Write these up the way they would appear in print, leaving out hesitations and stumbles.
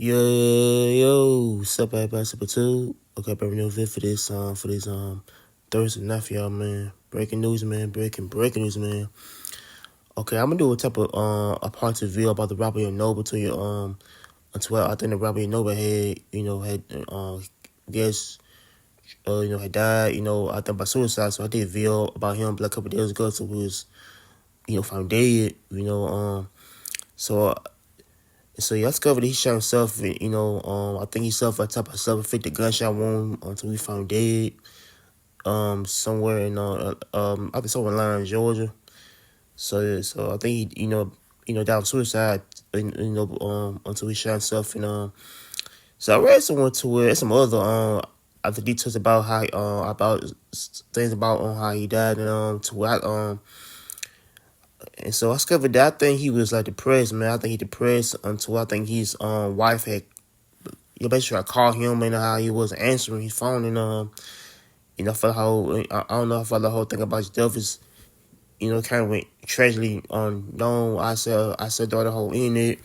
Yo, what's up, everybody? Super two. Okay, baby, no vid for this Thursday night for y'all, man. Breaking news, man. Breaking news, man. Okay, I'm gonna do a type of a part two video about the rapper Noble to you until I think the rapper Noble had guess had died, I think by suicide. So I did a video about him like a couple days ago. So he was found dead, so. So yeah, I discovered he shot himself. I think he suffered a type of self-inflicted gunshot wound until he found dead. Somewhere in I think somewhere in Atlanta, Georgia. So I think he died of suicide. Until he shot himself. So I read somewhere to where some other other details about how about things about how he died to what And so I discovered that I think he was like depressed, man. I think he depressed until I think his wife had basically I called him and how he wasn't answering his phone I felt how I don't know if the whole thing about his death is kind of went tragically known. I said the whole internet,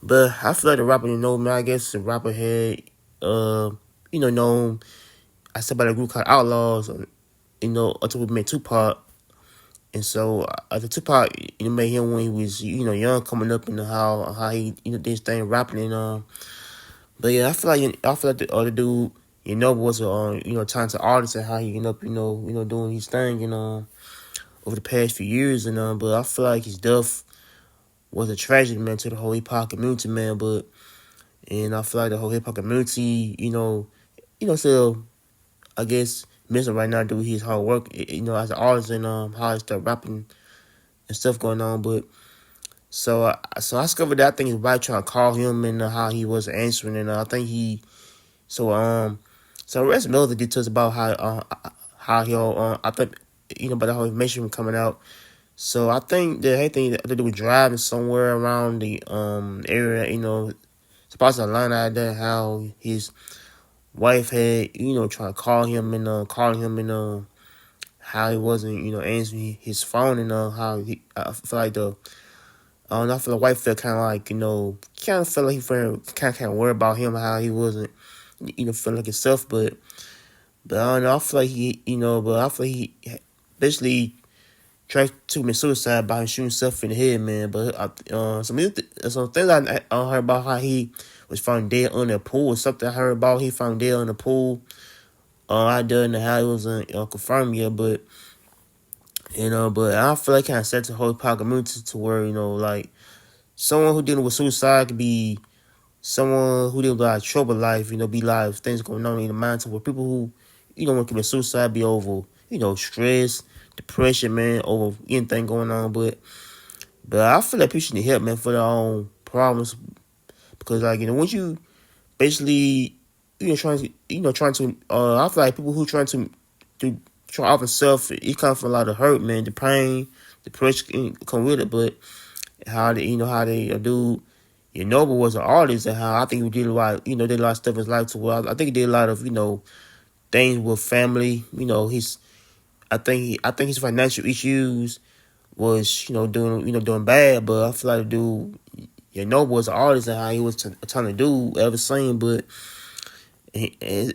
but I feel like the rapper man. I guess the rapper had known. I said about a group called Outlaws, until we met Tupac. And so the Tupac, made him when he was, young, coming up, how he, did his thing rapping but yeah, I feel like the other dude, was a, talented artist and how he ended up, doing his thing, over the past few years but I feel like his death was a tragedy, man, to the whole hip hop community, man. And I feel like the whole hip hop community, still, I guess, missing right now do his hard work, as an artist and how he started rapping and stuff going on. But so I discovered that I think his wife trying to call him and how he was answering, and I think he so I read some other details about how he I think about the whole information coming out. So I think that anything that to do with driving somewhere around the area, supposed to line out there how his wife had trying to call him and calling him and how he wasn't answering his phone and how he I feel like I feel like wife felt kind of like kind of felt like he felt kind of worried about him how he wasn't feeling like himself, but I don't know. I feel like but I feel like he basically tried to commit suicide by shooting himself in the head, man. But some things I heard about how he was found dead on the pool. Something I heard about he found dead on the pool. I don't know how it wasn't confirmed yet, but but I feel like kind of set the whole hip community to where like someone who dealing with suicide could be someone who dealing with a lot of trouble in life. Be a lot of things going on in the mind to where people who want to commit suicide be over stress, depression, man, over anything going on. But I feel like people need help, man, for their own problems because like once you basically trying to I feel like people who trying to try off themselves, it comes from a lot of hurt, man, the pain, depression come with it. But how they how they do. Noble was an artist, and how I think he did a lot. Did a lot of stuff in his life to well. I think he did a lot of things with family. I think his financial issues was doing bad. But I feel like the dude, Noble was an artist, and how he was trying to do ever seen. But and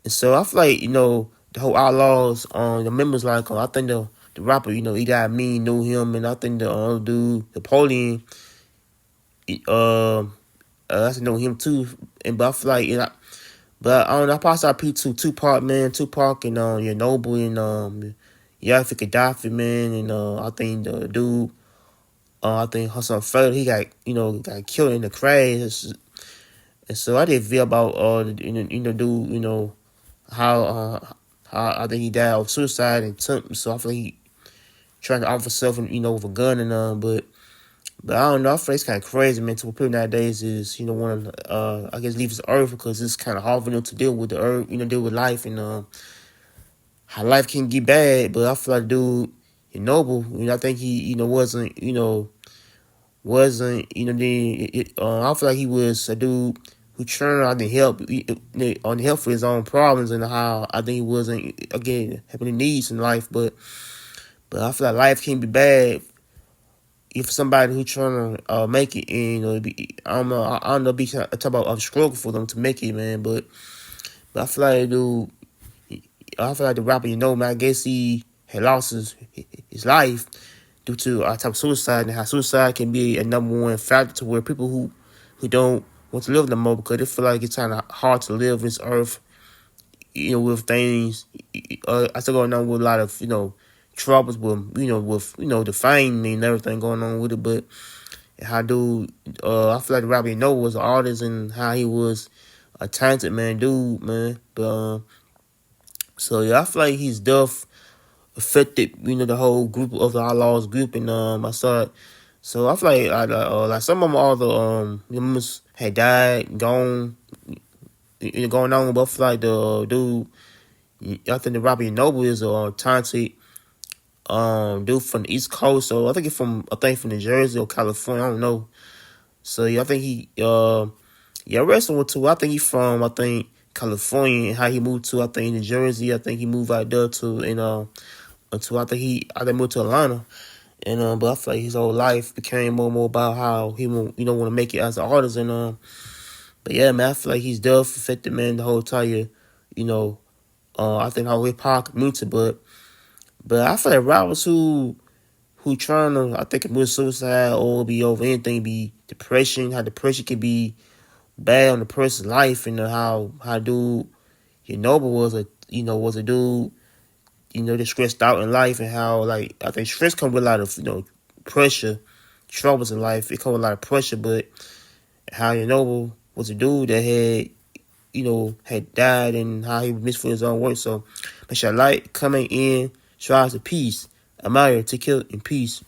so I feel like the whole Outlaws the members like I think the rapper he got me knew him, and I think the other dude Napoleon. I know him too, but I feel like but I don't know. I probably saw Tupac, man, Tupac and Noble and Yafi Gaddafi, man, and I think the dude, I think Hassan Fred, he got got killed in the crash, and so I did feel about dude, how I think he died of suicide and so I feel like he trying to offer himself with a gun and But I don't know. I feel it's kind of crazy, man. To people nowadays is want to I guess leave this earth because it's kind of hard for them to deal with the earth, deal with life and how life can get bad. But I feel like dude, Noble, I think he wasn't I feel like he was a dude who turned out to help on help for his own problems and how I think he wasn't again having the needs in life, but I feel like life can be bad if somebody who trying to make it, and I don't know, be talk about a struggle for them to make it, man. But I feel like, dude, I feel like the rapper, man, I guess he had lost his life due to type of suicide, and how suicide can be a number one factor to where people who don't want to live no more because they feel like it's kind of hard to live this earth, with things. I still going on with a lot of troubles with with the fame and everything going on with it, but how dude, I feel like the rapper was an artist and how he was a talented dude, man. But so yeah, I feel like his death affected the whole group of the Outlaws group, and I saw it. So I feel like some of them, all the members had died, gone, going on, but I feel like the dude, I think the Robbie Noble is a talented dude from the East Coast. So I think from New Jersey or California, I don't know. So yeah, I think he wrestling with too. I think he from California, and how he moved to New Jersey. I think he moved out there to until I think moved to Atlanta. And but I feel like his whole life became more and more about how he want to make it as an artist. And but yeah, man, I feel like he's death affected, man, the whole entire I think how hip hop community. But I feel like rappers who trying to, I think, commit suicide or be over anything, be depression, how depression can be bad on the person's life, and how dude Noble was a dude that's stressed out in life, and how, like, I think stress comes with a lot of pressure, troubles in life. It comes with a lot of pressure, but how Noble was a dude that had died, and how he was missed for his own work. So make sure like, coming in, strives to peace. I'm out here to kill in peace.